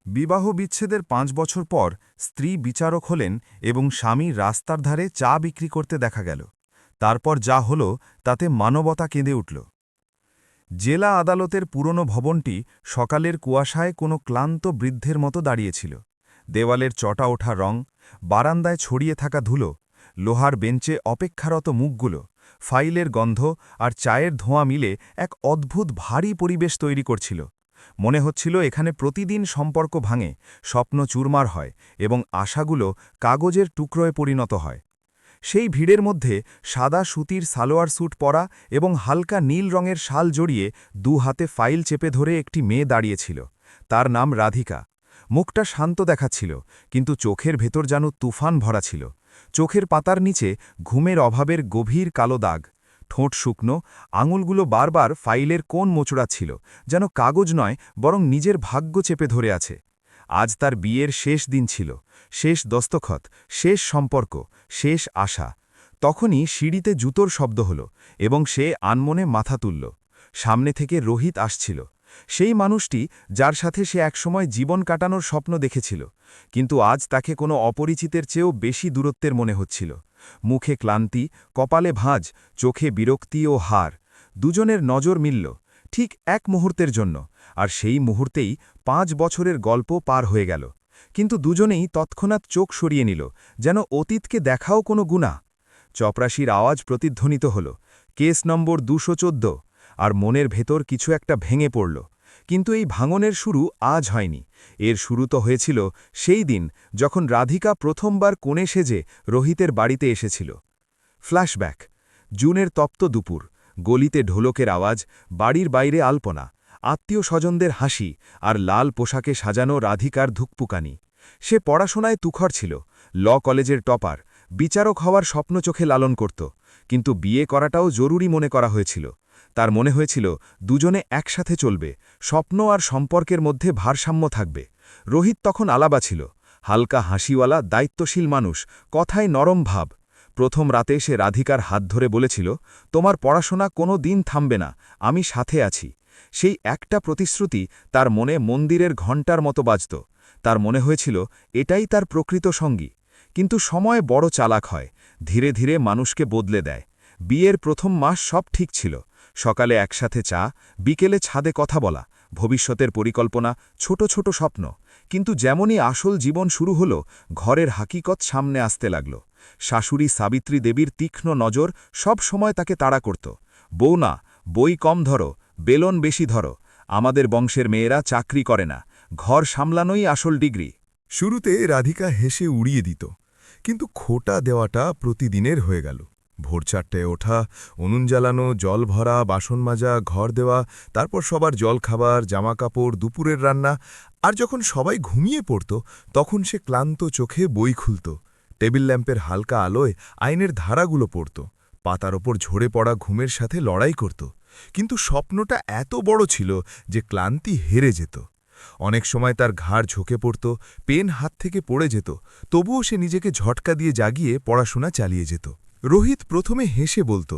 বিবাহ বিচ্ছেদের ৫ বছর পর স্ত্রী বিচারক হলেন এবং স্বামী রাস্তার ধারে চা বিক্রি করতে দেখা গেল। তারপর যা হল তাতে মানবতা কেঁদে উঠল। জেলা আদালতের পুরনো ভবনটি সকালের কুয়াশায় কোনো ক্লান্ত বৃদ্ধের মতো দাঁড়িয়েছিল। দেওয়ালের চটা ওঠা রং, বারান্দায় ছড়িয়ে থাকা ধুলো, লোহার বেঞ্চে অপেক্ষারত মুখগুলো, ফাইলের গন্ধ আর চায়ের ধোঁয়া মিলে এক অদ্ভুত ভারী পরিবেশ তৈরি করছিল। মনে হচ্ছিল এখানে প্রতিদিন সম্পর্ক ভাঙে, স্বপ্ন চুরমার হয় এবং আশাগুলো কাগজের টুকরোয় পরিণত হয়। সেই ভিড়ের মধ্যে সাদা সুতির সালোয়ার স্যুট পরা এবং হালকা নীল রঙের শাল জড়িয়ে দু হাতে ফাইল চেপে ধরে একটি মেয়ে দাঁড়িয়েছিল। তার নাম রাধিকা। মুখটা শান্ত দেখাচ্ছিল, কিন্তু চোখের ভেতর যেন তুফান ভরা ছিল। চোখের পাতার নিচে ঘুমের অভাবের গভীর কালো দাগ। ঠোঁট শুকনো, আঙুলগুলো বারবার ফাইলের কোণ মোচড়াচ্ছিল, যেন কাগজ নয় বরং নিজের ভাগ্য চেপে ধরে আছে। আজ তার বিয়ের শেষ দিন ছিল, শেষ দস্তখত, শেষ সম্পর্ক, শেষ আশা। তখনই সিঁড়িতে জুতোর শব্দ হল এবং সে আনমনে মাথা তুলল। সামনে থেকে রোহিত আসছিল, সেই মানুষটি যার সাথে সে একসময় জীবন কাটানোর স্বপ্ন দেখেছিল, কিন্তু আজ তাকে কোনো অপরিচিতের চেয়েও বেশি দূরত্বের মনে হচ্ছিল। মুখে ক্লান্তি, কপালে ভাঁজ, চোখে বিরক্তি ও হার। দুজনের নজর মিলল, ঠিক এক মুহূর্তের জন্য, আর সেই মুহূর্তেই ৫ বছরের গল্প পার হয়ে গেল। কিন্তু দুজনেই তৎক্ষণাৎ চোখ সরিয়ে নিল, যেন অতীতকে দেখাও কোনো গুনাহ। চপরাশির আওয়াজ প্রতিধ্বনিত হল, কেস নম্বর ২১৪, আর মনের ভেতর কিছু একটা ভেঙে পড়ল। কিন্তু এই ভাঙনের শুরু আজ হয়নি, এর শুরু তো হয়েছিল সেই দিন যখন রাধিকা প্রথমবার কোণে সেজে রোহিতের বাড়িতে এসেছিল। ফ্ল্যাশব্যাক। জুনের তপ্ত দুপুর, গলিতে ঢোলকের আওয়াজ, বাড়ির বাইরে আলপনা, আত্মীয় স্বজনদের হাসি আর লাল পোশাকে সাজানো রাধিকার ধুকপুকানি। সে পড়াশোনায় তুখর ছিল, ল কলেজের টপার, বিচারক হওয়ার স্বপ্ন চোখে লালন করত, কিন্তু বিয়ে করাটাও জরুরি মনে করা হয়েছিল। তার মনে হয়েছিল দুজনে একসাথে চলবে, স্বপ্ন আর সম্পর্কের মধ্যে ভারসাম্য থাকবে। রোহিত তখন আলাবা ছিল, হালকা হাসিওয়ালা দায়িত্বশীল মানুষ, কথায় নরম ভাব। প্রথম রাতে সে রাধিকার হাত ধরে বলেছিল, তোমার পড়াশোনা কোনো দিন থামবে না, আমি সাথে আছি। সেই একটা প্রতিশ্রুতি তার মনে মন্দিরের ঘণ্টার মতো বাজত। তার মনে হয়েছিল এটাই তার প্রকৃত সঙ্গী। কিন্তু সময় বড় চালাক হয়, ধীরে ধীরে মানুষকে বদলে দেয়। বিয়ের প্রথম মাস সব ঠিক ছিল, সকালে একসাথে চা, বিকেলে ছাদে কথা বলা, ভবিষ্যতের পরিকল্পনা, ছোট ছোট স্বপ্ন। কিন্তু যেমনই আসল জীবন শুরু হলো, ঘরের হাকিকত সামনে আসতে লাগল। শাশুড়ি সাবিত্রী দেবীর তীক্ষ্ণ নজর সব সময় তাকে তাড়া করত। বউ না, বই কম ধরো, বেলন বেশি ধরো, আমাদের বংশের মেয়েরা চাকরি করে না, ঘর সামলানোই আসল ডিগ্রি। শুরুতে রাধিকা হেসে উড়িয়ে দিত, কিন্তু খোটা দেওয়াটা প্রতিদিনের হয়ে গেল। ভোর ৪টায় ওঠা, উনুন জ্বালানো, জল ভরা, বাসন মাজা, ঘর দেওয়া, তারপর সবার জল খাবার, জামাকাপড়, দুপুরের রান্না। আর যখন সবাই ঘুমিয়ে পড়ত, তখন সে ক্লান্ত চোখে বই খুলত। টেবিল ল্যাম্পের হালকা আলোয় আইনের ধারাগুলো পড়ত, পাতার ওপর ঝরে পড়া ঘুমের সাথে লড়াই করত। কিন্তু স্বপ্নটা এত বড় ছিল যে ক্লান্তি হেরে যেত। অনেক সময় তার ঘাড় ঝুঁকে পড়ত, পেন হাত থেকে পড়ে যেত, তবুও সে নিজেকে ঝটকা দিয়ে জাগিয়ে পড়াশোনা চালিয়ে যেত। রোহিত প্রথমে হেসে বলত,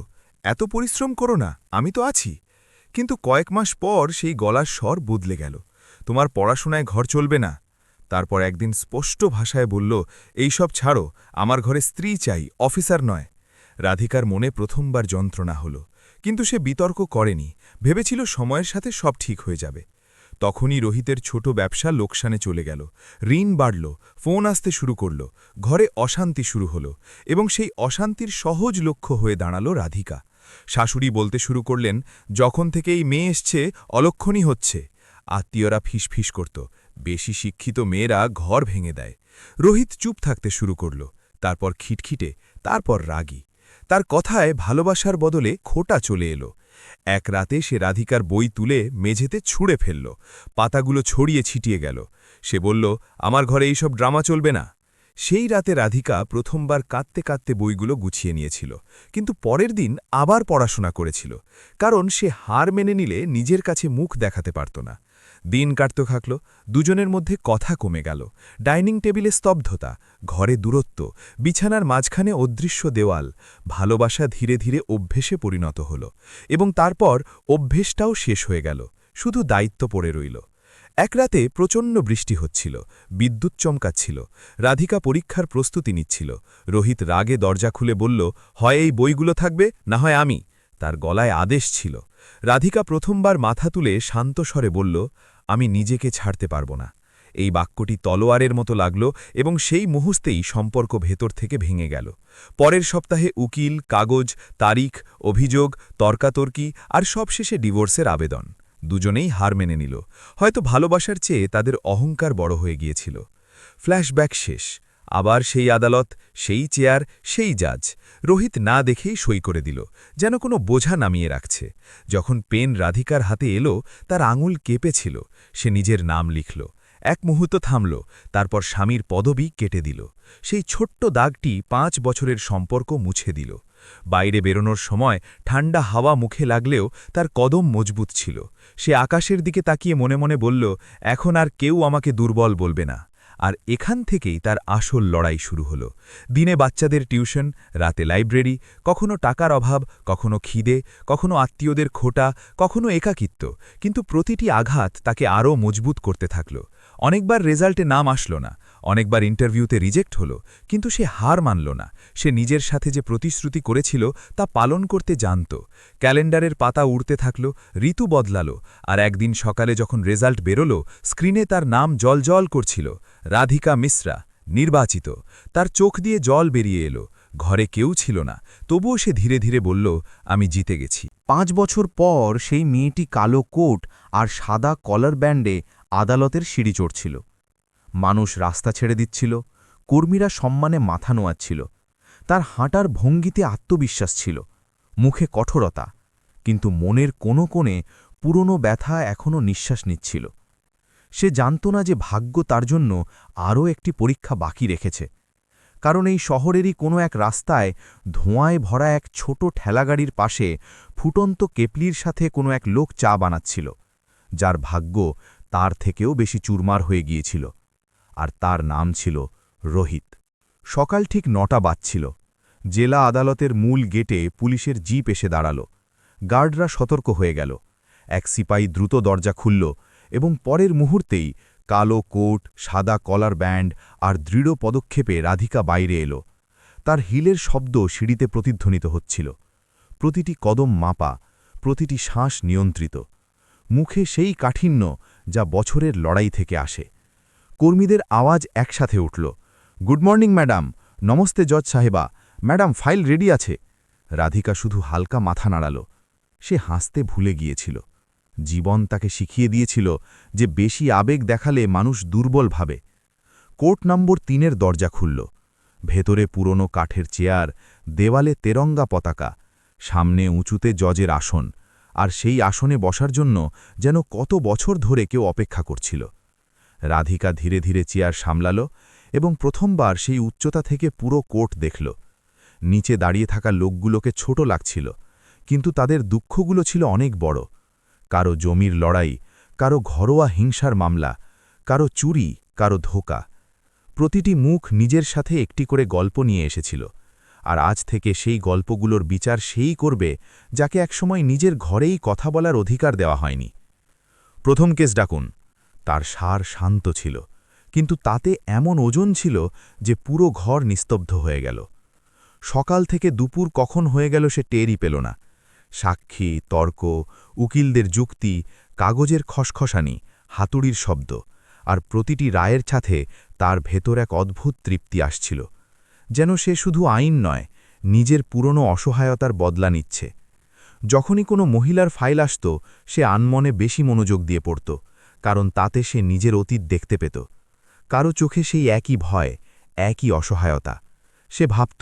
এত পরিশ্রম করো না, আমি তো আছি। কিন্তু কয়েক মাস পর সেই গলার স্বর বদলে গেল, তোমার পড়াশোনায় ঘর চলবে না। তারপর একদিন স্পষ্ট ভাষায় বলল, এইসব ছাড়ো, আমার ঘরে স্ত্রী চাই, অফিসার নয়। রাধিকার মনে প্রথমবার যন্ত্রণা হল, কিন্তু সে বিতর্ক করেনি, ভেবেছিল সময়ের সাথে সব ঠিক হয়ে যাবে। তখনই রোহিতের ছোট ব্যবসা লোকসানে চলে গেল, ঋণ বাড়ল, ফোন আসতে শুরু করল, ঘরে অশান্তি শুরু হল, এবং সেই অশান্তির সহজ লক্ষ্য হয়ে দাঁড়াল রাধিকা। শাশুড়ি বলতে শুরু করলেন, যখন থেকে এই মেয়ে এসছে অলক্ষণই হচ্ছে। আত্মীয়রা ফিসফিস করত, বেশি শিক্ষিত মেয়েরা ঘর ভেঙে দেয়। রোহিত চুপ থাকতে শুরু করল, তারপর খিটখিটে, তারপর রাগী। তার কথায় ভালোবাসার বদলে খোটা চলে এলো। এক রাতে সে রাধিকার বই তুলে মেঝেতে ছুঁড়ে ফেলল, পাতাগুলো ছড়িয়ে ছিটিয়ে গেল। সে বলল, আমার ঘরে এইসব ড্রামা চলবে না। সেই রাতে রাধিকা প্রথমবার কাঁদতে কাঁদতে বইগুলো গুছিয়ে নিয়েছিল, কিন্তু পরের দিন আবার পড়াশোনা করেছিল, কারণ সে হার মেনে নিলে নিজের কাছে মুখ দেখাতে পারত না। দিন কাটতে থাকল, দুজনের মধ্যে কথা কমে গেল। ডাইনিং টেবিলে স্তব্ধতা, ঘরে দূরত্ব, বিছানার মাঝখানে অদৃশ্য দেওয়াল। ভালোবাসা ধীরে ধীরে অভ্যেসে পরিণত হল, এবং তারপর অভ্যেসটাও শেষ হয়ে গেল, শুধু দায়িত্ব পড়ে রইল। এক রাতে প্রচণ্ড বৃষ্টি হচ্ছিল, বিদ্যুৎ চমকাচ্ছিল। রাধিকা পরীক্ষার প্রস্তুতি নিচ্ছিল। রোহিত রাগে দরজা খুলে বলল, হয় এই বইগুলো থাকবে, না হয় আমি। তার গলায় আদেশ ছিল। রাধিকা প্রথমবার মাথা তুলে শান্ত স্বরে বলল, আমি নিজেকে ছাড়তে পারব না। এই বাক্যটি তলোয়ারের মতো লাগল এবং সেই মুহূর্তেই সম্পর্ক ভেতর থেকে ভেঙে গেল। পরের সপ্তাহে উকিল, কাগজ, তারিখ, অভিযোগ, তর্কাতর্কি আর সবশেষে ডিভোর্সের আবেদন। দুজনেই হার মেনে নিল। হয়তো ভালোবাসার চেয়ে তাদের অহংকার বড় হয়ে গিয়েছিল। ফ্ল্যাশব্যাক শেষ। আবার সেই আদালত, সেই চেয়ার, সেই জাজ। রোহিত না দেখেই সই করে দিল, যেন কোনো বোঝা নামিয়ে রাখছে। যখন পেন রাধিকার হাতে এলো, তার আঙুল কেঁপেছিল। সে নিজের নাম লিখল। এক মুহূর্ত থামল, তারপর স্বামীর পদবি কেটে দিল। সেই ছোট্ট দাগটি 5 বছরের সম্পর্ক মুছে দিল। বাইরে বেরোনোর সময় ঠান্ডা হাওয়া মুখে লাগলেও তার কদম মজবুত ছিল। সে আকাশের দিকে তাকিয়ে মনে মনে বলল, এখন আর কেউ আমাকে দুর্বল বলবে না। আর এখান থেকেই তার আসল লড়াই শুরু হলো। দিনে বাচ্চাদের টিউশন, রাতে লাইব্রেরি, কখনো টাকার অভাব, কখনো খিদে, কখনো আত্মীয়দের খোটা, কখনো একাকিত্ব। কিন্তু প্রতিটি আঘাত তাকে আরও মজবুত করতে থাকল। অনেকবার রেজাল্টে নাম আসলো না, অনেকবার ইন্টারভিউতে রিজেক্ট হলো, কিন্তু সে হার মানল না। সে নিজের সাথে যে প্রতিশ্রুতি করেছিল তা পালন করতে জানত। ক্যালেন্ডারের পাতা উড়তে থাকল, ঋতু বদলালো, আর একদিন সকালে যখন রেজাল্ট বেরোলো, স্ক্রিনে তার নাম জলজল করছিল, রাধিকা মিশ্রা, নির্বাচিত। তার চোখ দিয়ে জল বেরিয়ে এলো। ঘরে কেউ ছিল না, তবুও সে ধীরে ধীরে বলল, আমি জিতে গেছি। 5 বছর পর সেই মেয়েটি কালো কোট আর সাদা কলার ব্যান্ডে আদালতের সিঁড়ি চড়ছিল। মানুষ রাস্তা ছেড়ে দিচ্ছিল, কর্মীরা সম্মানে মাথা নোয়াচ্ছিল। তার হাঁটার ভঙ্গিতে আত্মবিশ্বাস ছিল, মুখে কঠোরতা, কিন্তু মনের কোনো কোণে পুরনো ব্যথা এখনও নিঃশ্বাস নিচ্ছিল। সে জানত না যে ভাগ্য তার জন্য আরও একটি পরীক্ষা বাকি রেখেছে। কারণ এই শহরেরই কোনো এক রাস্তায় ধোঁয়ায় ভরা এক ছোট ঠেলাগাড়ির পাশে ফুটন্ত কেপলির সাথে কোনো এক লোক চা বানাচ্ছিল, যার ভাগ্য তার থেকেও বেশি চুরমার হয়ে গিয়েছিল। আর তার নাম ছিল রোহিত। সকাল ঠিক 9টা বাজছিল। জেলা আদালতের মূল গেটে পুলিশের জিপ এসে দাঁড়াল। গার্ডরা সতর্ক হয়ে গেল। এক সিপাহী দ্রুত দরজা খুলল এবং পরের মুহূর্তেই কালো কোট, সাদা কলার ব্যান্ড আর দৃঢ় পদক্ষেপে রাধিকা বাইরে এলো। তার হিলের শব্দ সিঁড়িতে প্রতিধ্বনিত হচ্ছিল। প্রতিটি কদম মাপা, প্রতিটি শ্বাস নিয়ন্ত্রিত। মুখে সেই কাঠিন্য যা বছরের লড়াই থেকে আসে। কর্মীদের আওয়াজ একসাথে উঠল, গুড মর্নিং ম্যাডাম, নমস্তে জজ সাহেবা, ম্যাডাম ফাইল রেডি আছে। রাধিকা শুধু হালকা মাথা নাড়াল। সে হাসতে ভুলে গিয়েছিল। জীবন তাকে শিখিয়ে দিয়েছিল যে বেশি আবেগ দেখালে মানুষ দুর্বল ভাবে। কোর্ট নম্বর 3-এর দরজা খুলল। ভেতরে পুরনো কাঠের চেয়ার, দেওয়ালে তেরঙ্গা পতাকা, সামনে উঁচুতে জজের আসন, আর সেই আসনে বসার জন্য যেন কত বছর ধরে কেউ অপেক্ষা করছিল। রাধিকা ধীরে ধীরে চেয়ার সামলাল এবং প্রথমবার সেই উচ্চতা থেকে পুরো কোর্ট দেখল। নিচে দাঁড়িয়ে থাকা লোকগুলোকে ছোট লাগছিল, কিন্তু তাদের দুঃখগুলো ছিল অনেক বড়। কারো জমির লড়াই, কারো ঘরোয়া হিংসার মামলা, কারো চুরি, কারো ধোঁকা। প্রতিটি মুখ নিজের সাথে একটি করে গল্প নিয়ে এসেছিল, আর আজ থেকে সেই গল্পগুলোর বিচার সেই করবে যাকে একসময় নিজের ঘরেই কথা বলার অধিকার দেওয়া হয়নি। প্রথম কেস ডাকুন। তার সার শান্ত ছিল, কিন্তু তাতে এমন ওজন ছিল যে পুরো ঘর নিস্তব্ধ হয়ে গেল। সকাল থেকে দুপুর কখন হয়ে গেল সে টেরই পেল না। সাক্ষী, তর্ক, উকিলদের যুক্তি, কাগজের খসখসানি, হাতুড়ির শব্দ, আর প্রতিটি রায়ের সাথে তার ভেতর এক অদ্ভুত তৃপ্তি আসছিল, যেন সে শুধু আইন নয়, নিজের পুরনো অসহায়তার বদলা নিচ্ছে। যখনই কোনো মহিলার ফাইল আসত, সে আনমনে বেশি মনোযোগ দিয়ে পড়ত, কারণ তাতে সে নিজের অতীত দেখতে পেত। কারো চোখে সেই একই ভয়, একই অসহায়তা। সে ভাবত,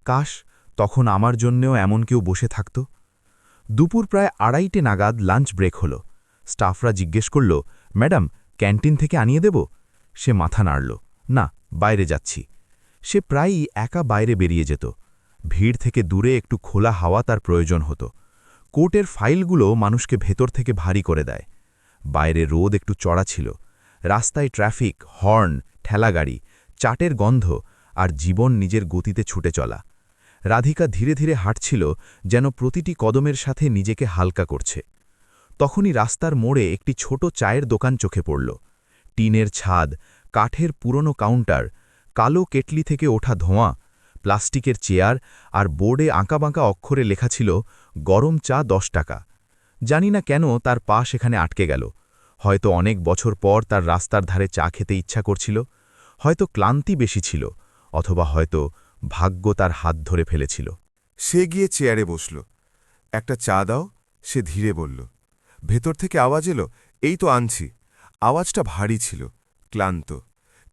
কাশ তখন আমার জন্যেও এমন কেউ বসে থাকত। দুপুর প্রায় 2:30 নাগাদ লাঞ্চ ব্রেক হল। স্টাফরা জিজ্ঞেস করল, ম্যাডাম ক্যান্টিন থেকে আনিয়ে দেব? সে মাথা নাড়ল, না, বাইরে যাচ্ছি। সে প্রায়ই একা বাইরে বেরিয়ে যেত। ভিড় থেকে দূরে একটু খোলা হাওয়া তার প্রয়োজন হতো। কোর্টের ফাইলগুলো মানুষকে ভেতর থেকে ভারী করে দেয়। বাইরে রোদ একটু চড়া ছিল। রাস্তায় ট্রাফিক, হর্ন, ঠেলাগাড়ি, চাটের গন্ধ, আর জীবন নিজের গতিতে ছুটে চলা। রাধিকা ধীরে ধীরে হাঁটছিল, যেন প্রতিটি কদমের সাথে নিজেকে হালকা করছে। তখনই রাস্তার মোড়ে একটি ছোট চায়ের দোকান চোখে পড়ল। টিনের ছাদ, কাঠের পুরনো কাউন্টার, কালো কেটলি থেকে ওঠা ধোঁয়া, প্লাস্টিকের চেয়ার আর বোর্ডে আঁকাবাঁকা অক্ষরে লেখা ছিল গরম চা 10 টাকা। জানি না কেন তার পা সেখানে আটকে গেল। হয়তো অনেক বছর পর তার রাস্তার ধারে চা খেতে ইচ্ছা করছিল, হয়তো ক্লান্তি বেশি ছিল, অথবা হয়তো ভাগ্য তার হাত ধরে ফেলেছিল। সে গিয়ে চেয়ারে বসল। একটা চা দাও, সে ধীরে বলল। ভেতর থেকে আওয়াজ এলো, এই তো আনছি। আওয়াজটা ভারী ছিল, ক্লান্ত,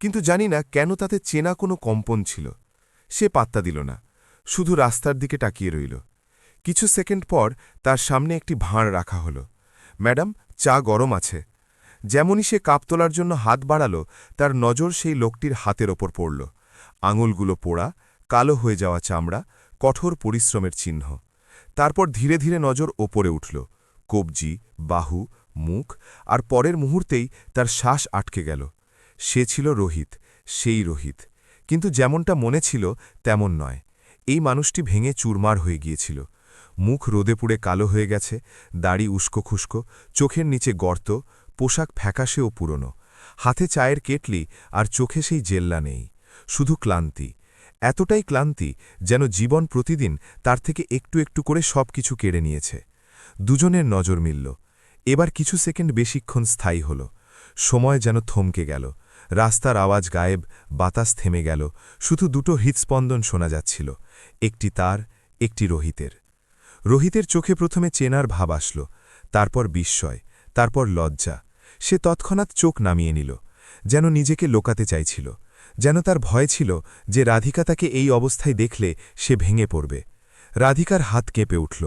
কিন্তু জানি না কেন তাতে চেনা কোনো কম্পন ছিল। সে পাত্তা দিল না, শুধু রাস্তার দিকে তাকিয়ে রইল। কিছু সেকেন্ড পর তার সামনে একটি ভাঁড় রাখা হলো। ম্যাডাম, চা গরম আছে। যেমনই সে কাপ তোলার জন্য হাত বাড়াল, তার নজর সেই লোকটির হাতের ওপর পড়ল। আঙুলগুলো পোড়া, কালো হয়ে যাওয়া চামড়া, কঠোর পরিশ্রমের চিহ্ন। তারপর ধীরে ধীরে নজর ওপরে উঠল, কবজি, বাহু, মুখ, আর পরের মুহূর্তেই তার শ্বাস আটকে গেল। সে ছিল রোহিত, সেই রোহিত, কিন্তু যেমনটা মনে ছিল তেমন নয়। এই মানুষটি ভেঙে চুরমার হয়ে গিয়েছিল। মুখ রোদে পুড়ে কালো হয়ে গেছে, দাড়ি উস্কো খুস্কো, চোখের নিচে গর্ত, পোশাক ফ্যাকাশে ও পুরনো, হাতে চায়ের কেটলি আর চোখে সেই জেল্লা নেই, শুধু ক্লান্তি। এতটাই ক্লান্তি যেন জীবন প্রতিদিন তার থেকে একটু একটু করে সব কিছু কেড়ে নিয়েছে। দুজনের নজর মিলল। এবার কিছু সেকেন্ড বেশিক্ষণ স্থায়ী হল। সময় যেন থমকে গেল। রাস্তার আওয়াজ গায়েব, বাতাস থেমে গেল, শুধু দুটো হৃৎস্পন্দন শোনা যাচ্ছিল, একটি তার, একটি রোহিতের। রোহিতের চোখে প্রথমে চেনার ভাব আসল, তারপর বিস্ময়, তারপর লজ্জা। সে তৎক্ষণাৎ চোখ নামিয়ে নিল, যেন নিজেকে লোকাতে চাইছিল, যেন তার ভয় ছিল যে রাধিকা তাকে এই অবস্থায় দেখলে সে ভেঙে পড়বে। রাধিকার হাত কেঁপে উঠল,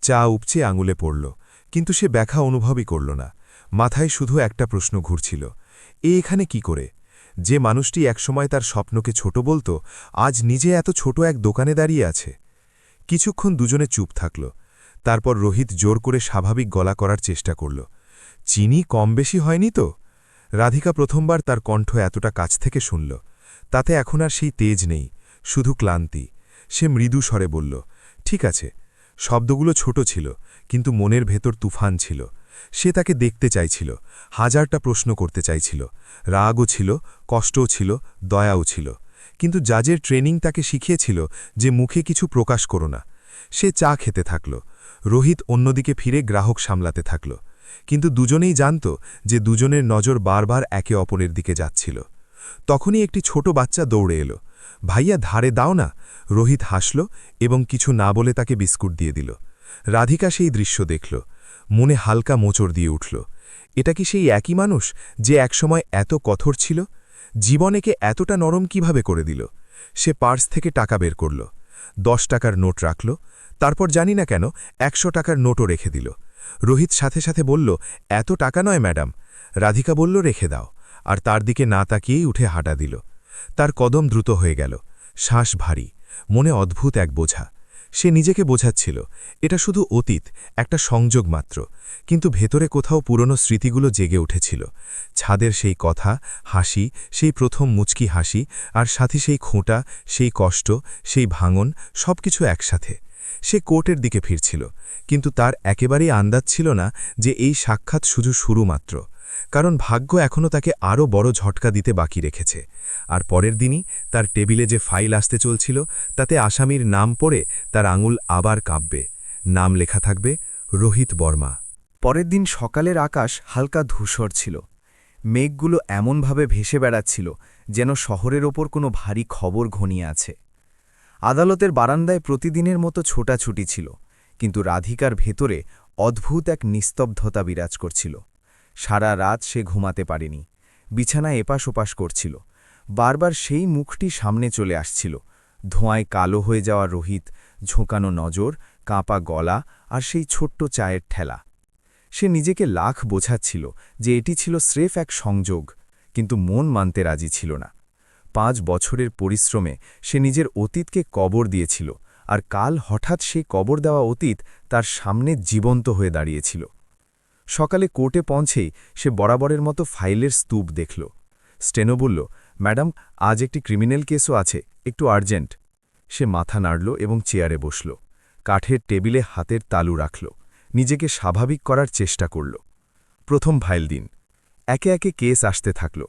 চা উপচে আঙুলে পড়ল, কিন্তু সে ব্যথা অনুভবই করল না। মাথায় শুধু একটা প্রশ্ন ঘুরছিল, এখানে কি করে? যে মানুষটি একসময় তার স্বপ্নকে ছোট বলত, আজ নিজে এত ছোট এক দোকানে দাঁড়িয়ে আছে। কিছুক্ষণ দুজনে চুপ থাকল। তারপর রোহিত জোর করে স্বাভাবিক গলা করার চেষ্টা করল, চিনি কম বেশি হয়নি তো? রাধিকা প্রথমবার তার কণ্ঠ এতটা কাছ থেকে শুনল। তাতে এখন আর সেই তেজ নেই, শুধু ক্লান্তি। সে মৃদু স্বরে বলল, ঠিক আছে। শব্দগুলো ছোট ছিল, কিন্তু মনের ভেতর তুফান ছিল। সে তাকে দেখতে চাইছিল, হাজারটা প্রশ্ন করতে চাইছিল। রাগও ছিল, কষ্টও ছিল, দয়াও ছিল। কিন্তু জাজের ট্রেনিং তাকে শিখিয়েছিল যে মুখে কিছু প্রকাশ করো না। সে চা খেতে থাকল। রোহিত অন্যদিকে ফিরে গ্রাহক সামলাতে থাকল। কিন্তু দুজনেই জানত যে দুজনের নজর বারবার একে অপরের দিকে যাচ্ছিল। তখনই একটি ছোট বাচ্চা দৌড়ে এলো। ভাইয়া, ধারে দাও না। রোহিত হাসল এবং কিছু না বলে তাকে বিস্কুট দিয়ে দিল। রাধিকা সেই দৃশ্য দেখল, মনে হালকা মোচড় দিয়ে উঠল। এটা কি সেই একই মানুষ যে একসময় এত কঠোর ছিল? জীবনেকে এতটা নরম কিভাবে করে দিল? সে পার্স থেকে টাকা বের করল, 10 টাকার নোট রাখল, তারপর জানি না কেন 100 টাকার নোটও রেখে দিল। রোহিত সাথে সাথে বলল, এত টাকা নয় ম্যাডাম। রাধিকা বলল, রেখে দাও, আর তার দিকে না তাকিয়েই উঠে হাঁটা দিল। তার কদম দ্রুত হয়ে গেল, শ্বাস ভারী, মনে অদ্ভুত এক বোঝা। সে নিজেকে বোঝাচ্ছিল এটা শুধু অতীত, একটা সংযোগ মাত্র, কিন্তু ভেতরে কোথাও পুরনো স্মৃতিগুলো জেগে উঠেছিল। ছাদের সেই কথা, হাসি, সেই প্রথম মুচকি হাসি, আর সাথে সেই খোঁটা, সেই কষ্ট, সেই ভাঙন, সবকিছু একসাথে। সে কোর্টের দিকে ফিরছিল, কিন্তু তার একেবারেই আন্দাজ ছিল না যে এই সাক্ষাৎ শুধু শুরু মাত্র, কারণ ভাগ্য এখনও তাকে আরও বড় ঝটকা দিতে বাকি রেখেছে। আর পরের দিনই তার টেবিলে যে ফাইল আসতে চলছিল, তাতে আসামির নাম পড়ে তার আঙুল আবার কাঁপবে। নাম লেখা থাকবে রোহিত বর্মা। পরের দিন সকালের আকাশ হালকা ধূসর ছিল। মেঘগুলো এমনভাবে ভেসে বেড়াচ্ছিল যেন শহরের ওপর কোনো ভারী খবর ঘনিয়ে আছে। আদালতের বারান্দায় প্রতিদিনের মতো ছোটাছুটি ছিল, কিন্তু রাধিকার ভেতরে অদ্ভুত এক নিস্তব্ধতা বিরাজ করছিল। সারা রাত সে ঘুমাতে পারেনি, বিছানায় এপাশ ওপাশ করছিল। বারবার সেই মুখটি সামনে চলে আসছিল, ধোঁয়ায় কালো হয়ে যাওয়া রোহিত, ঝোঁকানো নজর, কাঁপা গলা, আর সেই ছোট্ট চায়ের ঠেলা। সে নিজেকে লাখ বোঝাচ্ছিল যে এটি ছিল স্রেফ এক সংযোগ, কিন্তু মন মানতে রাজি ছিল না। 5 বছরের পরিশ্রমে সে নিজের অতীতকে কবর দিয়েছিল, আর কাল হঠাৎ সেই কবর দেওয়া অতীত তার সামনে জীবন্ত হয়ে দাঁড়িয়েছিল। সকালে কোর্টে পৌঁছেই সে বরাবরের মতো ফাইলের স্তূপ দেখল। স্টেনো বলল, ম্যাডাম, আজ একটি ক্রিমিনাল কেসও আছে, একটু আর্জেন্ট। সে মাথা নাড়ল এবং চেয়ারে বসল। কাঠের টেবিলে হাতের তালু রাখল। নিজেকে স্বাভাবিক করার চেষ্টা করল। প্রথম ফাইল দিন। একে একে কেস আসতে থাকল।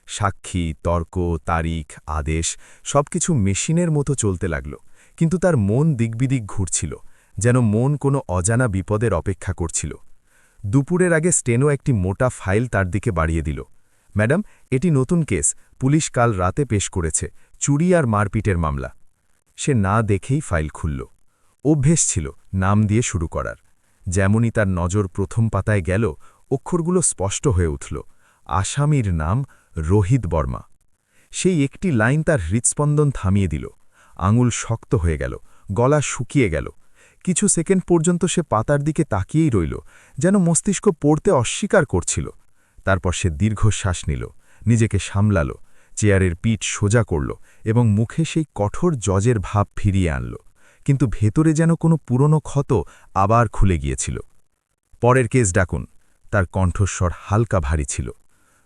সাক্ষী, তর্ক, তারিখ, আদেশ সবকিছু মেশিনের মতো চলতে লাগল, কিন্তু তার মন দিকবিদিক ঘুরছিল, যেন মন কোনো অজানা বিপদের অপেক্ষা করছিল। দুপুরের আগে স্টেনো একটি মোটা ফাইল তার দিকে বাড়িয়ে দিল। ম্যাডাম, এটি নতুন কেস, পুলিশ কাল রাতে পেশ করেছে, চুরি আর মারপিটের মামলা। সে না দেখেই ফাইল খুলল। অভ্যেস ছিল নাম দিয়ে শুরু করার। যেমনই তার নজর প্রথম পাতায় গেল, অক্ষরগুলো স্পষ্ট হয়ে উঠল। আসামির নাম রোহিত বর্মা। সেই একটি লাইন তার হৃৎস্পন্দন থামিয়ে দিল। আঙুল শক্ত হয়ে গেল, গলা শুকিয়ে গেল। কিছু সেকেন্ড পর্যন্ত সে পাতার দিকে তাকিয়েই রইল, যেন মস্তিষ্ক পড়তে অস্বীকার করছিল। তারপর সে দীর্ঘশ্বাস নিল, নিজেকে সামলাল, চেয়ারের পিঠ সোজা করল এবং মুখে সেই কঠোর জজের ভাব ফিরিয়ে আনল, কিন্তু ভেতরে যেন কোনো পুরনো ক্ষত আবার খুলে গিয়েছিল। পরের কেস ডাকুন। তার কণ্ঠস্বর হালকা ভারী ছিল।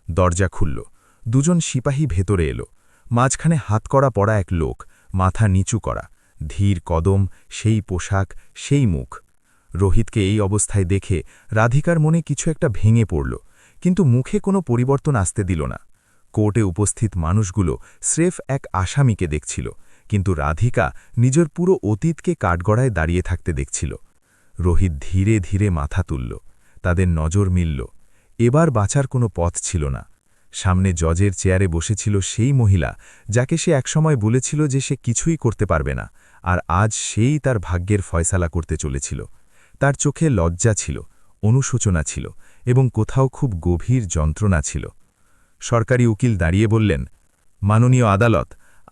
দরজা খুলল। দুজন সিপাহী ভেতরে এলো। মাঝখানে হাতকড়া পরা এক লোক, মাথা নিচু করা, ধীর কদম, সেই পোশাক, সেই মুখ। রোহিতকে এই অবস্থায় দেখে রাধিকার মনে কিছু একটা ভেঙে পড়ল, কিন্তু মুখে কোনো পরিবর্তন আসতে দিল না। কোর্টে উপস্থিত মানুষগুলো স্রেফ এক আসামিকে দেখছিল, কিন্তু রাধিকা নিজের পুরো অতীতকে কাঠগড়ায় দাঁড়িয়ে থাকতে দেখছিল। রোহিত ধীরে ধীরে মাথা তুলল। তাদের নজর মিলল। এবার বাঁচার কোনো পথ ছিল না। সামনে জজের চেয়ারে বসেছিল সেই মহিলা যাকে সে একসময় বলেছিল যে সে কিছুই করতে পারবে না, আর আজ সেই তার ভাগ্যের ফয়সালা করতে চলেছিল। তার চোখে লজ্জা ছিল, অনুশোচনা ছিল এবং কোথাও খুব গভীর যন্ত্রণা ছিল। সরকারি উকিল দাঁড়িয়ে বললেন, মাননীয় আদালত,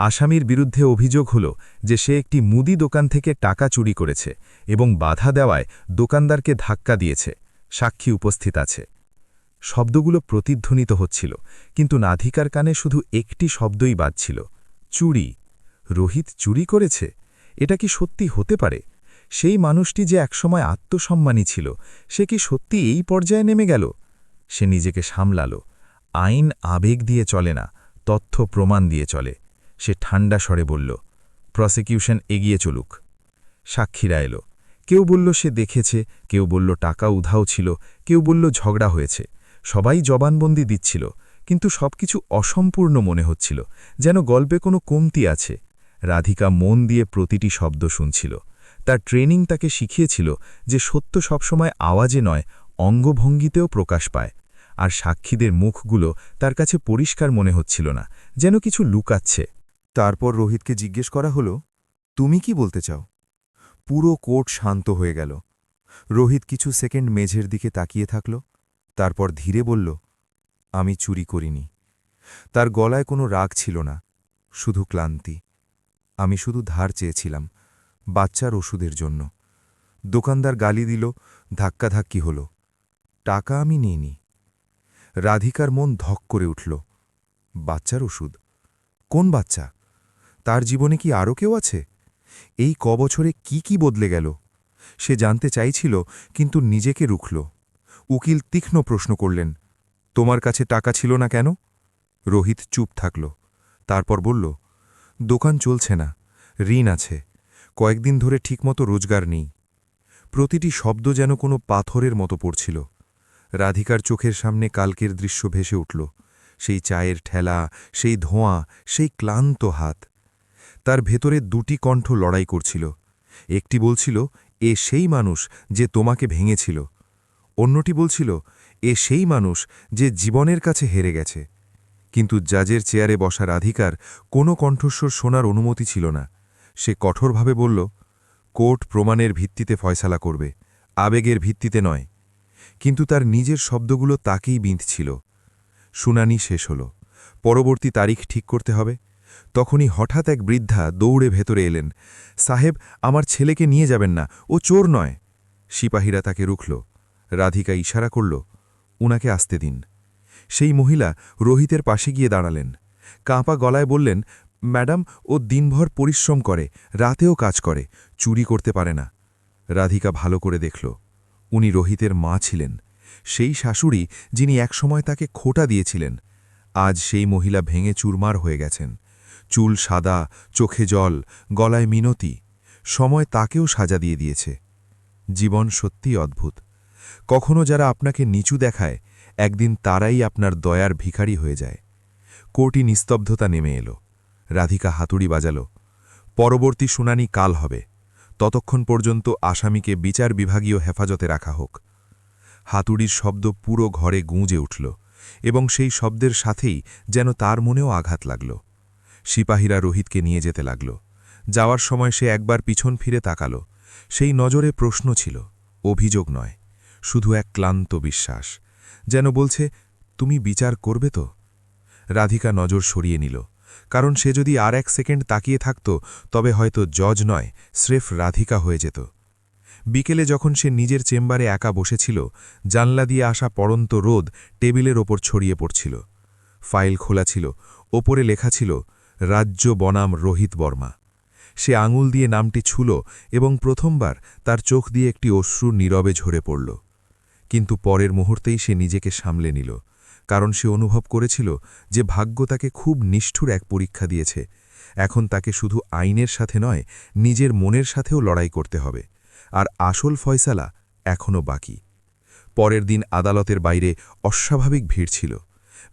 আসামির বিরুদ্ধে অভিযোগ হল যে সে একটি মুদি দোকান থেকে টাকা চুরি করেছে এবং বাধা দেওয়ায় দোকানদারকে ধাক্কা দিয়েছে। সাক্ষী উপস্থিত আছে। শব্দগুলো প্রতিধ্বনিত হচ্ছিল, কিন্তু রাধিকার কানে শুধু একটি শব্দই বাজছিল, চুরি। রোহিত চুরি করেছে? এটা কি সত্যি হতে পারে? সেই মানুষটি যে একসময় আত্মসম্মানী ছিল, সে কি সত্যি এই পর্যায়ে নেমে গেল? সে নিজেকে সামলাল। আইন আবেগ দিয়ে চলে না, তথ্য প্রমাণ দিয়ে চলে। সে ঠান্ডা স্বরে বলল, প্রসিকিউশন এগিয়ে চলুক। সাক্ষীরা এলো। কেউ বলল সে দেখেছে, কেউ বলল টাকা উধাও ছিল, কেউ বলল ঝগড়া হয়েছে। সবাই জবানবন্দি দিচ্ছিল, কিন্তু সবকিছু অসম্পূর্ণ মনে হচ্ছিল, যেন গল্পে কোনো কমতি আছে। রাধিকা মন দিয়ে প্রতিটি শব্দ শুনছিল। তার ট্রেনিং তাকে শিখিয়েছিল যে সত্য সবসময় আওয়াজে নয়, অঙ্গভঙ্গিতেও প্রকাশ পায়। আর সাক্ষীদের মুখগুলো তার কাছে পরিষ্কার মনে হচ্ছিল না, যেন কিছু লুকাচ্ছে। তারপর রোহিতকে জিজ্ঞেস করা হলো, তুমি কি বলতে চাও? পুরো কোর্ট শান্ত হয়ে গেল। রোহিত কিছু সেকেন্ড মেঝের দিকে তাকিয়ে থাকল, তারপর ধীরে বলল, আমি চুরি করিনি। তার গলায় কোনো রাগ ছিল না, শুধু ক্লান্তি। আমি শুধু ধার চেয়েছিলাম, বাচ্চার ওষুধের জন্য। দোকানদার গালি দিল, ধাক্কাধাক্কি হল। টাকা আমি নিইনি। রাধিকার মন ধক করে উঠল। বাচ্চার ওষুধ? কোন বাচ্চা? তার জীবনে কি আরও কেউ আছে? এই বছরে কি বদলে গেল? সে জানতে চাইছিল, কিন্তু নিজেকে রুখল। উকিল তীক্ষ্ণ প্রশ্ন করলেন, তোমার কাছে টাকা ছিল না কেন? রোহিত চুপ থাকল। তারপর বলল, দোকান চলছে না, ঋণ আছে, কয়েকদিন ধরে ঠিকমতো রোজগার নেই। প্রতিটি শব্দ যেন কোনো পাথরের মতো পড়ছিল। রাধিকার চোখের সামনে কালকের দৃশ্য ভেসে উঠল, সেই চায়ের ঠেলা, সেই ধোঁয়া, সেই ক্লান্ত হাত। তার ভেতরে দুটি কণ্ঠ লড়াই করছিল। একটি বলছিল, এ সেই মানুষ যে তোমাকে ভেঙেছিল। অন্যটি বলছিল, এ সেই মানুষ যে জীবনের কাছে হেরে গেছে। কিন্তু জাজের চেয়ারে বসা রাধিকার কোনো কণ্ঠস্বর শোনার অনুমতি ছিল না। সে কঠোরভাবে বলল, কোর্ট প্রমাণের ভিত্তিতে ফয়সালা করবে, আবেগের ভিত্তিতে নয়। কিন্তু তার নিজের শব্দগুলো তাকেই বিঁধছিল। শুনানি শেষ হল। পরবর্তী তারিখ ঠিক করতে হবে। তখনই হঠাৎ এক বৃদ্ধা দৌড়ে ভেতরে এলেন। সাহেব, আমার ছেলেকে নিয়ে যাবেন না, ও চোর নয়। সিপাহীরা তাকে রুখল। রাধিকা ইশারা করল, উনাকে আসতে দিন। সেই মহিলা রোহিতের পাশে গিয়ে দাঁড়ালেন। কাঁপা গলায় বললেন, ম্যাডাম, ও দিনভর পরিশ্রম করে, রাতেও কাজ করে, চুরি করতে পারে না। রাধিকা ভালো করে দেখল, উনি রোহিতের মা ছিলেন, সেই শাশুড়ি যিনি একসময় তাকে খোটা দিয়েছিলেন। আজ সেই মহিলা ভেঙে চুরমার হয়ে গেছেন। চুল সাদা, চোখে জল, গলায় মিনতি। সময় তাকেও সাজা দিয়ে দিয়েছে। জীবন সত্যিই অদ্ভুত। কখনো যারা আপনাকে নিচু দেখায়, একদিন তারাই আপনার দয়ার ভিখারি হয়ে যায়। কোর্টে নিস্তব্ধতা নেমে এলো। রাধিকা হাতুড়ি বাজাল। পরবর্তী শুনানি কাল হবে। ততক্ষণ পর্যন্ত আসামিকে বিচার বিভাগীয় হেফাজতে রাখা হোক। হাতুড়ির শব্দ পুরো ঘরে গুঁজে উঠল, এবং সেই শব্দের সাথেই যেন তার মনেও আঘাত লাগল। সিপাহীরা রোহিতকে নিয়ে যেতে লাগল। যাওয়ার সময় সে একবার পিছন ফিরে তাকাল। সেই নজরে প্রশ্ন ছিল, অভিযোগ নয়, শুধু এক ক্লান্ত বিশ্বাস, যেন বলছে, তুমি বিচার করবে তো? রাধিকা নজর সরিয়ে নিল, কারণ সে যদি আর এক সেকেন্ড তাকিয়ে থাকত তবে হয়তো জজ নয়, স্রেফ রাধিকা হয়ে যেত। বিকেলে যখন সে নিজের চেম্বারে একা বসেছিল, জানলা দিয়ে আসা পড়ন্ত রোদ টেবিলের ওপর ছড়িয়ে পড়ছিল। ফাইল খোলা ছিল, ওপরে লেখা ছিল, রাজ্য বনাম রোহিত বর্মা। সে আঙুল দিয়ে নামটি ছুল এবং প্রথমবার তার চোখ দিয়ে একটি অশ্রু নীরবে ঝরে পড়ল। কিন্তু পরের মুহূর্তেই সে নিজেকে সামলে নিল, কারণ সে অনুভব করেছিল যে ভাগ্য তাকে খুব নিষ্ঠুর এক পরীক্ষা দিয়েছে। এখন তাকে শুধু আইনের সাথে নয়, নিজের মনের সাথেও লড়াই করতে হবে, আর আসল ফয়সালা এখনও বাকি। পরের দিন আদালতের বাইরে অস্বাভাবিক ভিড় ছিল।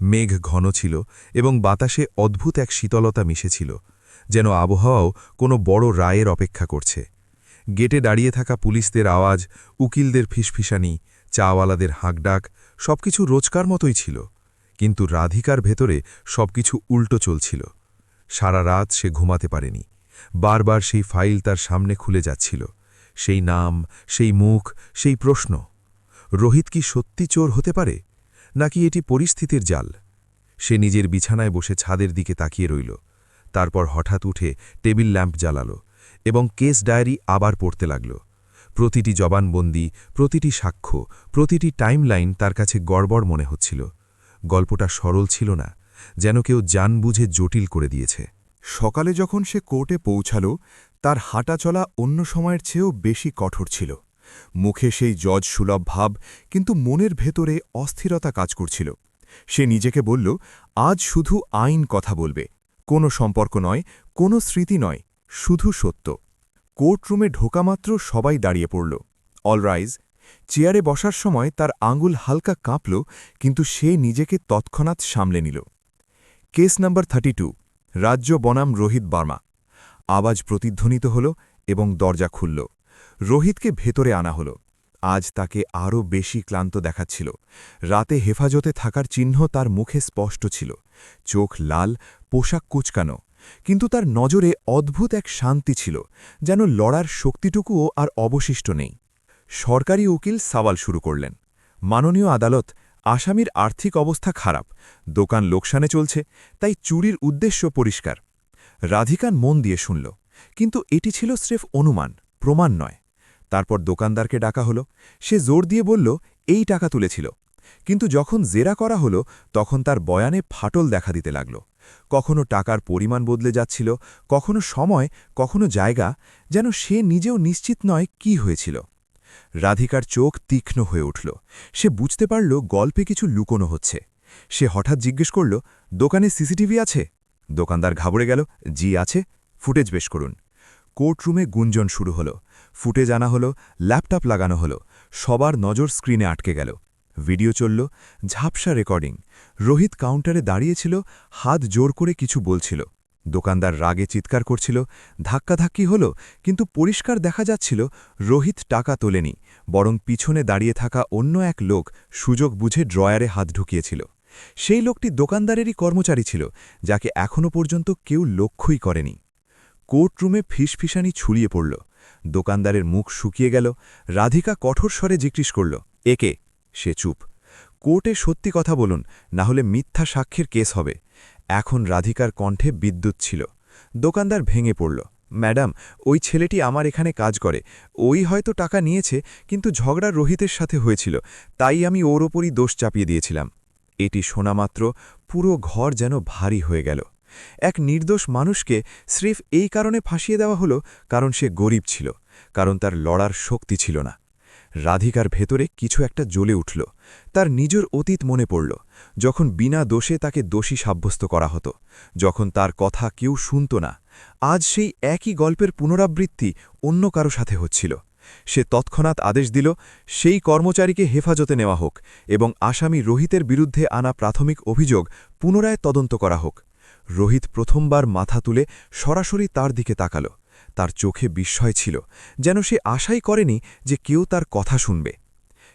মেঘ ঘন ছিল এবং বাতাসে অদ্ভুত এক শীতলতা মিশেছিল, যেন আবহাওয়াও কোনো বড় রায়ের অপেক্ষা করছে। গেটে দাঁড়িয়ে থাকা পুলিশদের আওয়াজ, উকিলদের ফিসফিসানি, চাওয়ালাদের হাঁকডাক, সবকিছু রোজকার মতোই ছিল। কিন্তু রাধিকার ভেতরে সবকিছু উল্টো চলছিল। সারা রাত সে ঘুমাতে পারেনি। বারবার সেই ফাইল তার সামনে খুলে যাচ্ছিল। সেই নাম, সেই মুখ, সেই প্রশ্ন। রোহিত কি সত্যি চোর হতে পারে, নাকি এটি পরিস্থিতির জাল? সে নিজের বিছানায় বসে ছাদের দিকে তাকিয়ে রইল। তারপর হঠাৎ উঠে টেবিল ল্যাম্প জ্বালাল এবং কেস ডায়েরি আবার পড়তে লাগল। প্রতিটি জবানবন্দি, প্রতিটি সাক্ষ্য, প্রতিটি টাইমলাইন তার কাছে গড়বড় মনে হচ্ছিল। গল্পটা সরল ছিল না, যেন কেউ জানবুঝে জটিল করে দিয়েছে। সকালে যখন সে কোর্টে পৌঁছাল, তার হাঁটা চলা অন্য সময়ের চেয়েও বেশি কঠোর ছিল। মুখে সেই জজ সুলভ ভাব, কিন্তু মনের ভেতরে অস্থিরতা কাজ করছিল। সে নিজেকে বলল, আজ শুধু আইন কথা বলবে, কোনো সম্পর্ক নয়, কোনো স্মৃতি নয়, শুধু সত্য। কোর্টরুমে ঢোকামাত্র সবাই দাঁড়িয়ে পড়ল। অলরাইজ। চেয়ারে বসার সময় তার আঙুল হালকা কাঁপল, কিন্তু সে নিজেকে তৎক্ষণাৎ সামলে নিল। কেস নাম্বার 32, রাজ্য বনাম রোহিত বর্মা। আওয়াজ প্রতিধ্বনিত হল এবং দরজা খুলল। রোহিতকে ভেতরে আনা হল। আজ তাকে আরও বেশি ক্লান্ত দেখাচ্ছিল। রাতে হেফাজতে থাকার চিহ্ন তার মুখে স্পষ্ট ছিল। চোখ লাল, পোশাক কুচকানো, কিন্তু তার নজরে অদ্ভুত এক শান্তি ছিল, যেন লড়ার শক্তিটুকুও আর অবশিষ্ট নেই। সরকারি উকিল সওয়াল শুরু করলেন, মাননীয় আদালত, আসামির আর্থিক অবস্থা খারাপ, দোকান লোকসানে চলছে, তাই চুরির উদ্দেশ্য পরিষ্কার। রাধিকান মন দিয়ে শুনল, কিন্তু এটি ছিল স্রেফ অনুমান, প্রমাণ নয়। তারপর দোকানদারকে ডাকা হলো। সে জোর দিয়ে বলল, এই টাকা তুলেছিল। কিন্তু যখন জেরা করা হলো, তখন তার বয়ানে ফাটল দেখা দিতে লাগল। কখনো টাকার পরিমাণ বদলে যাচ্ছিল, কখনো সময়, কখনো জায়গা, যেন সে নিজেও নিশ্চিত নয় কি হয়েছিল। রাধিকার চোখ তীক্ষ্ণ হয়ে উঠল। সে বুঝতে পারল গল্পে কিছু লুকোনো হচ্ছে। সে হঠাৎ জিজ্ঞেস করল, দোকানে সিসিটিভি আছে? দোকানদার ঘাবড়ে গেল, জি আছে, ফুটেজ বেশ করুন। কোর্টরুমে গুঞ্জন শুরু হলো। ফুটেজ আনা হলো, ল্যাপটপ লাগানো হলো। সবার নজর স্ক্রিনে আটকে গেল। ভিডিও চলল, ঝাপসা রেকর্ডিং। রোহিত কাউন্টারে দাঁড়িয়েছিল, হাত জোর করে কিছু বলছিল। দোকানদার রাগে চিৎকার করছিল। ধাক্কাধাক্কি হলো, কিন্তু পরিষ্কার দেখা যাচ্ছিল রোহিত টাকা তোলেনি, বরং পিছনে দাঁড়িয়ে থাকা অন্য এক লোক সুযোগ বুঝে ড্রয়ারে হাত ঢুকিয়েছিল। সেই লোকটি দোকানদারেরই কর্মচারী ছিল, যাকে এখনও পর্যন্ত কেউ লক্ষ্যই করেনি। কোর্টরুমে ফিসফিসানি ছড়িয়ে পড়ল। দোকানদারের মুখ শুকিয়ে গেল। রাধিকা কঠোর স্বরে জিজ্ঞেস করল, একে? সে চুপ। কোর্টে সত্যি কথা বলুন, না হলে মিথ্যা সাক্ষীর কেস হবে। এখন রাধিকার কণ্ঠে বিদ্যুৎ ছিল। দোকানদার ভেঙে পড়ল, ম্যাডাম, ওই ছেলেটি আমার এখানে কাজ করে। ওই হয়তো টাকা নিয়েছে, কিন্তু ঝগড়া রোহিতের সাথে হয়েছিল, তাই আমি ওর ওপরই দোষ চাপিয়ে দিয়েছিলাম। এটি শোনামাত্র পুরো ঘর যেন ভারী হয়ে গেল। এক নির্দোষ মানুষকে স্রেফ এই কারণে ফাঁসিয়ে দেওয়া হলো কারণ সে গরিব ছিল, কারণ তার লড়ার শক্তি ছিল না। রাধিকার ভেতরে কিছু একটা জ্বলে উঠল। তার নিজের অতীত মনে পড়ল, যখন বিনা দোষে তাকে দোষী সাব্যস্ত করা হতো, যখন তার কথা কেউ শুনত না। আজ সেই একই গল্পের পুনরাবৃত্তি অন্য কারো সাথে হচ্ছিল। সে তৎক্ষণাৎ আদেশ দিল সেই কর্মচারীকে হেফাজতে নেওয়া হোক এবং আসামি রোহিতের বিরুদ্ধে আনা প্রাথমিক অভিযোগ পুনরায় তদন্ত করা হোক। রোহিত প্রথমবার মাথা তুলে সরাসরি তার দিকে তাকাল। তার চোখে বিস্ময় ছিল, যেন সে আশাই করেনি যে কেউ তার কথা শুনবে।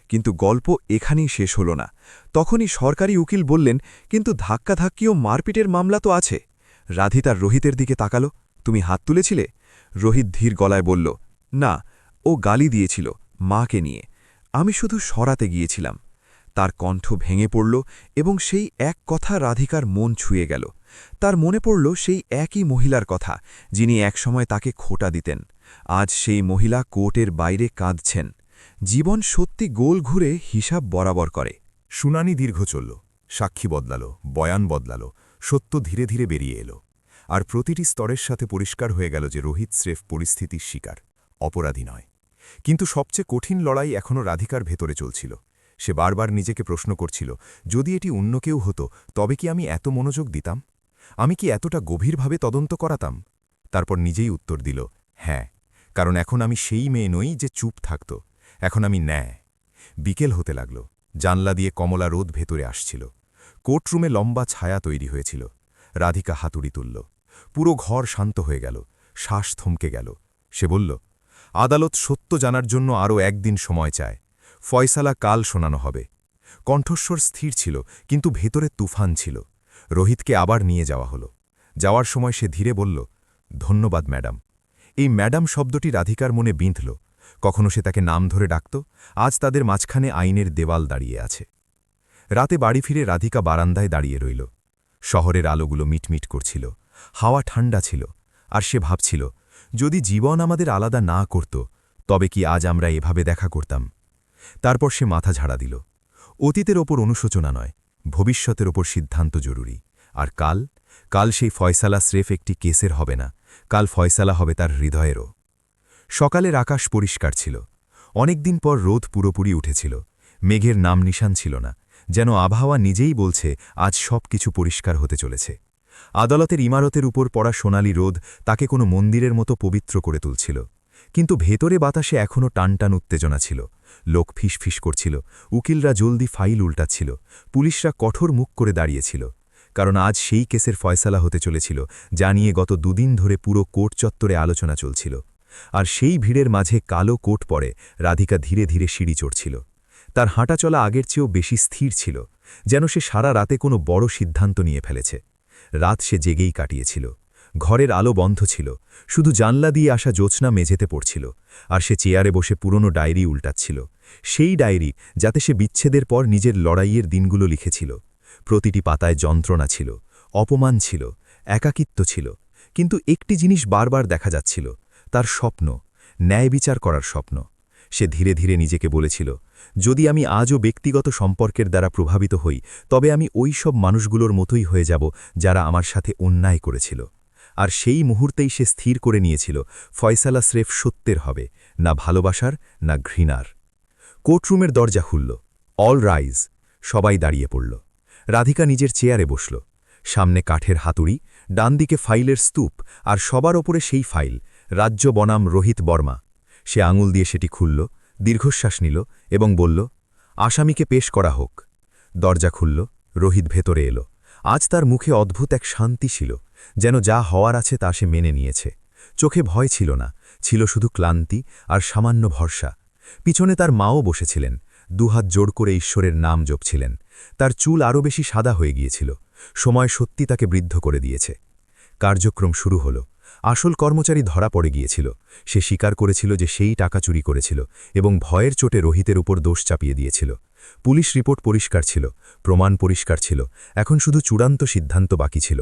কিন্তু গল্প এখানেই শেষ হল না। তখনই সরকারি উকিল বললেন, কিন্তু ধাক্কাধাক্কি ও মারপিটের মামলা তো আছে। রাধি তার রোহিতের দিকে তাকাল। তুমি হাত তুলেছিলে? রোহিত ধীর গলায় বলল, না, ও গালি দিয়েছিল মাকে নিয়ে, আমি শুধু সরাতে গিয়েছিলাম। তার কণ্ঠ ভেঙে পড়ল এবং সেই এক কথা রাধিকার মন ছুঁয়ে গেল। তার মনে পড়ল সেই একই মহিলার কথা, যিনি একসময় তাকে খোটা দিতেন। আজ সেই মহিলা কোর্টের বাইরে কাঁদছেন। জীবন সত্যি গোল ঘুরে হিসাব বরাবর করে। শুনানি দীর্ঘ চলল, সাক্ষী বদলাল, বয়ান বদলাল, সত্য ধীরে ধীরে বেরিয়ে এলো। আর প্রতিটি স্তরের সাথে পরিষ্কার হয়ে গেল যে রোহিত স্রেফ পরিস্থিতির শিকার, অপরাধী নয়। কিন্তু সবচেয়ে কঠিন লড়াই এখনও রাধিকার ভেতরে চলছিল। সে বারবার নিজেকে প্রশ্ন করছিল, যদি এটি অন্য কেউ হতো তবে কি আমি এত মনোযোগ দিতাম? আমি কি এতটা গভীরভাবে তদন্ত করাতাম? তারপর নিজেই উত্তর দিল, হ্যাঁ, কারণ এখন আমি সেই মেয়ে নই যে চুপ থাকত। এখন আমি ন্যায়। বিকেল হতে লাগল। জানলা দিয়ে কমলা রোদ ভেতরে আসছিল। কোর্টরুমে লম্বা ছায়া তৈরি হয়েছিল। রাধিকা হাতুড়ি তুলল। পুরো ঘর শান্ত হয়ে গেল, শ্বাস থমকে গেল। সে বলল, আদালত সত্য জানার জন্য আরও একদিন সময় চায়। ফয়সালা কাল শোনানো হবে। কণ্ঠস্বর স্থির ছিল, কিন্তু ভেতরে তুফান ছিল। রোহিতকে আবার নিয়ে যাওয়া হলো। যাওয়ার সময় সে ধীরে বলল, ধন্যবাদ ম্যাডাম। এই ম্যাডাম শব্দটি রাধিকার মনে বিঁধল। কখনো সে তাকে নাম ধরে ডাকত, আজ তাদের মাঝখানে আইনের দেওয়াল দাঁড়িয়ে আছে। রাতে বাড়ি ফিরে রাধিকা বারান্দায় দাঁড়িয়ে রইল। শহরের আলোগুলো মিটমিট করছিল, হাওয়া ঠান্ডা ছিল, আর সে ভাবছিল, যদি জীবন আমাদের আলাদা না করত তবে কি আজ আমরা এভাবে দেখা করতাম? তারপর সে মাথা ঝাড়া দিল। অতীতের ওপর অনুশোচনা নয়, ভবিষ্যতের ওপর সিদ্ধান্ত জরুরি। আর কাল সেই ফয়সালা স্রেফ একটি কেসের হবে না, কাল ফয়সালা হবে তার হৃদয়েরও। সকালের আকাশ পরিষ্কার ছিল। অনেকদিন পর রোদ পুরোপুরি উঠেছিল। মেঘের নাম নিশান ছিল না, যেন আবহাওয়া নিজেই বলছে আজ সব কিছু পরিষ্কার হতে চলেছে। আদালতের ইমারতের উপর পড়া সোনালি রোদ তাকে কোনো মন্দিরের মতো পবিত্র করে তুলছিল। কিন্তু ভেতরে বাতাসে এখনও টানটান উত্তেজনা ছিল। লোক ফিসফিস করছিল, উকিলরা জলদি ফাইল উল্টাচ্ছিল, পুলিশরা কঠোর মুখ করে দাঁড়িয়েছিল। কারণ আজ সেই কেসের ফয়সালা হতে চলেছিল, যা নিয়ে গত দুদিন ধরে পুরো কোর্ট চত্বরে আলোচনা চলছিল। আর সেই ভিড়ের মাঝে কালো কোট পরে রাধিকা ধীরে ধীরে সিঁড়ি চড়ছিল। তার হাঁটাচলা আগের চেয়েও বেশি স্থির ছিল, যেন সে সারা রাতে কোনো বড় সিদ্ধান্ত নিয়ে ফেলেছে। রাত সে জেগেই কাটিয়েছিল। ঘরের আলো বন্ধ ছিল, শুধু জানলা দিয়ে আসা জ্যোৎস্না মেঝেতে পড়ছিল। আর সে চেয়ারে বসে পুরনো ডায়েরি উল্টাচ্ছিল, সেই ডায়েরি যাতে সে বিচ্ছেদের পর নিজের লড়াইয়ের দিনগুলো লিখেছিল। প্রতিটি পাতায় যন্ত্রণা ছিল, অপমান ছিল, একাকিত্ব ছিল, কিন্তু একটি জিনিস বারবার দেখা যাচ্ছিল, তার স্বপ্ন, ন্যায় বিচার করার স্বপ্ন। সে ধীরে ধীরে নিজেকে বলেছিল, যদি আমি আজও ব্যক্তিগত সম্পর্কের দ্বারা প্রভাবিত হই, তবে আমি ওই সব মানুষগুলোর মতোই হয়ে যাব যারা আমার সাথে অন্যায় করেছিল। আর সেই মুহূর্তেই সে স্থির করে নিয়েছিল, ফয়সালা স্রেফ সত্যের হবে, না ভালোবাসার, না ঘৃণার। কোর্টরুমের দরজা খুলল। All rise. সবাই দাঁড়িয়ে পড়ল। রাধিকা নিজের চেয়ারে বসল। সামনে কাঠের হাতুড়ি, ডান দিকে ফাইলের স্তূপ, আর সবার ওপরে সেই ফাইল, রাজ্য বনাম রোহিত বর্মা। সে আঙুল দিয়ে সেটি খুলল, দীর্ঘশ্বাস নিল এবং বলল, আসামিকে পেশ করা হোক। দরজা খুলল। রোহিত ভেতরে এলো। আজ তার মুখে অদ্ভুত এক শান্তি ছিল, যেন যা হওয়ার আছে তা সে মেনে নিয়েছে। চোখে ভয় ছিল না, ছিল শুধু ক্লান্তি আর সামান্য ভরসা। পিছনে তার মাও বসেছিলেন, দুহাত জোড় করে ঈশ্বরের নাম জপছিলেন। তার চুল আরও বেশি সাদা হয়ে গিয়েছিল। সময় সত্যি তাকে বৃদ্ধ করে দিয়েছে। কার্যক্রম শুরু হল। আসল কর্মচারী ধরা পড়ে গিয়েছিল। সে স্বীকার করেছিল যে সেই টাকা চুরি করেছিল এবং ভয়ের চোটে রোহিতের উপর দোষ চাপিয়ে দিয়েছিল। পুলিশ রিপোর্ট পরিষ্কার ছিল, প্রমাণ পরিষ্কার ছিল, এখন শুধু চূড়ান্ত সিদ্ধান্ত বাকি ছিল।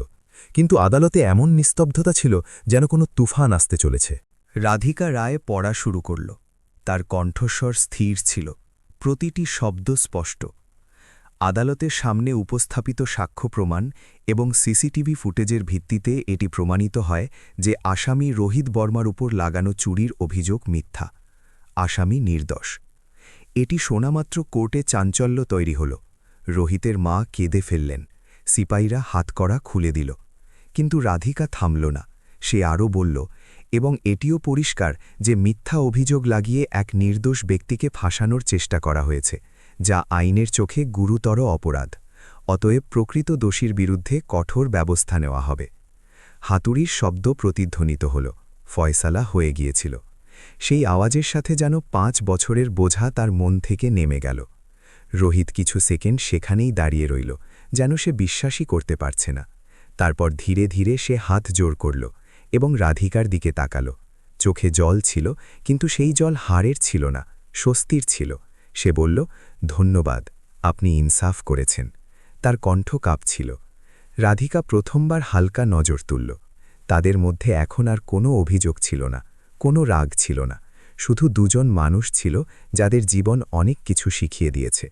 কিন্তু আদালতে এমন নিস্তব্ধতা ছিল, যেন কোনো তুফান আসতে চলেছে। রাধিকা রায় পড়া শুরু করল। তার কণ্ঠস্বর স্থির ছিল, প্রতিটি শব্দ স্পষ্ট। আদালতের সামনে উপস্থাপিত সাক্ষ্য প্রমাণ এবং সিসিটিভি ফুটেজের ভিত্তিতে এটি প্রমাণিত হয় যে আসামি রোহিত বর্মার উপর লাগানো চুরির অভিযোগ মিথ্যা। আসামি নির্দোষ। এটি শোনামাত্র কোর্টে চাঞ্চল্য তৈরি হল। রোহিতের মা কেঁদে ফেললেন। সিপাহীরা হাতকড়া খুলে দিল। কিন্তু রাধিকা থামল না। সে আরও বলল, এবং এটিও পরিষ্কার যে মিথ্যা অভিযোগ লাগিয়ে এক নির্দোষ ব্যক্তিকে ফাঁসানোর চেষ্টা করা হয়েছে, যা আইনের চোখে গুরুতর অপরাধ। অতএব প্রকৃত দোষীর বিরুদ্ধে কঠোর ব্যবস্থা নেওয়া হবে। হাতুড়ির শব্দ প্রতিধ্বনিত হল, ফয়সালা হয়ে গিয়েছিল। সেই আওয়াজের সাথে যেন 5 বছরের বোঝা তার মন থেকে নেমে গেল। রোহিত কিছু সেকেন্ড সেখানেই দাঁড়িয়ে রইল, যেন সে বিশ্বাসই করতে পারছে না। তারপর ধীরে ধীরে সে হাত জোর করল এবং রাধিকার দিকে তাকাল। চোখে জল ছিল, কিন্তু সেই জল হাড়ের ছিল না, স্বস্তির ছিল। সে বলল, ধন্যবাদ, আপনি ইনসাফ করেছেন। তার কণ্ঠ কাঁপছিল। রাধিকা প্রথমবার হালকা নজর তুলল। তাদের মধ্যে এখন আর কোনো অভিযোগ ছিল না, কোনো রাগ ছিল না, শুধু দুজন মানুষ ছিল যাদের জীবন অনেক কিছু শিখিয়ে দিয়েছে।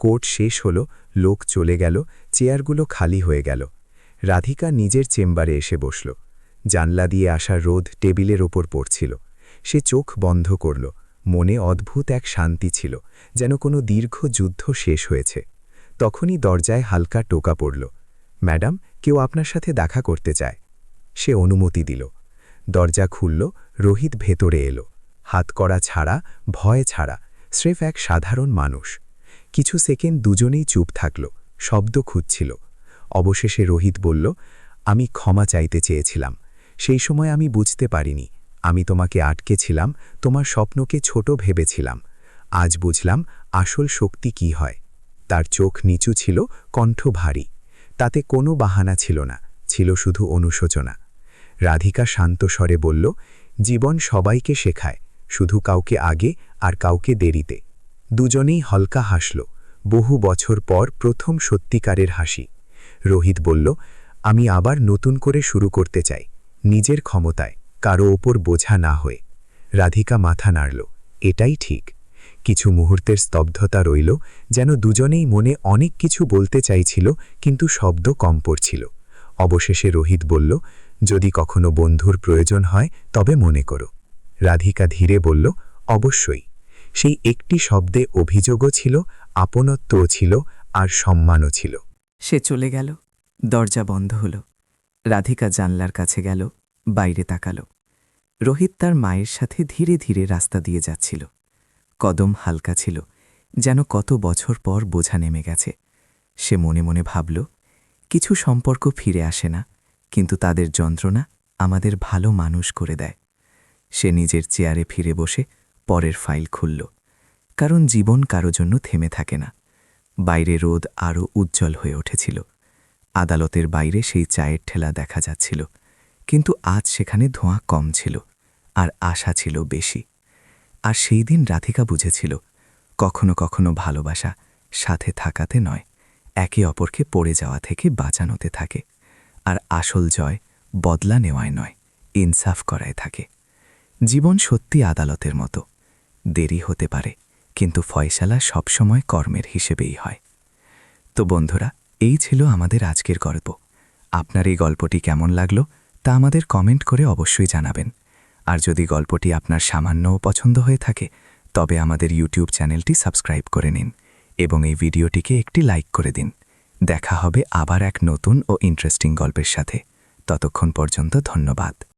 কোর্ট শেষ হল, লোক চলে গেল, চেয়ারগুলো খালি হয়ে গেল। রাধিকা নিজের চেম্বারে এসে বসল। জানলা দিয়ে আসা রোদ টেবিলের ওপর পড়ছিল। সে চোখ বন্ধ করল। মনে অদ্ভুত এক শান্তি ছিল, যেন কোনো দীর্ঘ যুদ্ধ শেষ হয়েছে। তখনই দরজায় হালকা টোকা পড়ল। ম্যাডাম, কেউ আপনার সাথে দেখা করতে চায়। সে অনুমতি দিল। দরজা খুলল, রোহিত ভেতরে এলো। হাত করা ছাড়া, ভয় ছাড়া, স্রেফ এক সাধারণ মানুষ। কিছু সেকেন্ড দুজনেই চুপ থাকল, শব্দ খুঁজছিল। অবশেষে রোহিত বলল, আমি ক্ষমা চাইতে চেয়েছিলাম। সেই সময় আমি বুঝতে পারিনি। আমি তোমাকে আটকেছিলাম, তোমার স্বপ্নকে ছোট ভেবেছিলাম। আজ বুঝলাম আসল শক্তি কি হয়। তার চোখ নিচু ছিল, কণ্ঠ ভারী। তাতে কোনো বাহানা ছিল না, ছিল শুধু অনুশোচনা। রাধিকা শান্ত স্বরে বলল, জীবন সবাইকে শেখায়, শুধু কাউকে আগে আর কাউকে দেরিতে। দুজনেই হালকা হাসল, বহু বছর পর প্রথম সত্যিকারের হাসি। রোহিত বলল, আমি আবার নতুন করে শুরু করতে চাই, নিজের ক্ষমতায়, কারো ওপর বোঝা না হয়ে। রাধিকা মাথা নাড়ল, এটাই ঠিক। কিছু মুহূর্তের স্তব্ধতা রইল, যেন দুজনেই মনে অনেক কিছু বলতে চাইছিল, কিন্তু শব্দ কম পড়ছিল। অবশেষে রোহিত বলল, যদি কখনো বন্ধুর প্রয়োজন হয় তবে মনে করো। রাধিকা ধীরে বলল, অবশ্যই। সেই একটি শব্দে অভিযোগও ছিল, আপনত্বও ছিল, আর সম্মানও ছিল। সে চলে গেল। দরজা বন্ধ হল। রাধিকা জানলার কাছে গেল, বাইরে তাকাল। রোহিত তার মায়ের সাথে ধীরে ধীরে রাস্তা দিয়ে যাচ্ছিল। কদম হালকা ছিল, যেন কত বছর পর বোঝা নেমে গেছে। সে মনে মনে ভাবল, কিছু সম্পর্ক ফিরে আসে না, কিন্তু তাদের যন্ত্রণা আমাদের ভালো মানুষ করে দেয়। সে নিজের চেয়ারে ফিরে বসে পরের ফাইল খুলল, কারণ জীবন কারো জন্য থেমে থাকে না। বাইরে রোদ আরও উজ্জ্বল হয়ে উঠেছিল। আদালতের বাইরে সেই চায়ের ঠেলা দেখা যাচ্ছিল, কিন্তু আজ সেখানে ধোঁয়া কম ছিল, আর আশা ছিল বেশি। আর সেই দিন রাধিকা বুঝেছিল, কখনো কখনো ভালোবাসা সাথে থাকাতে নয়, একে অপরকে পড়ে যাওয়া থেকে বাঁচানোতে থাকে। আর আসল জয় বদলা নেওয়ায় নয়, ইনসাফ করায় থাকে। জীবন সত্যি আদালতের মতো, দেরি হতে পারে, কিন্তু ফয়সালা সবসময় কর্মের হিসেবেই হয়। তো বন্ধুরা, এই ছিল আমাদের আজকের গল্প। আপনার এই গল্পটি কেমন লাগলো তা আমাদের কমেন্ট করে অবশ্যই জানাবেন। আর যদি গল্পটি আপনার সামান্যও পছন্দ হয়ে থাকে, তবে আমাদের ইউটিউব চ্যানেলটি সাবস্ক্রাইব করে নিন এবং এই ভিডিওটিকে একটি লাইক করে দিন। দেখা হবে আবার এক নতুন ও ইন্টারেস্টিং গল্পের সাথে। ততক্ষণ পর্যন্ত ধন্যবাদ।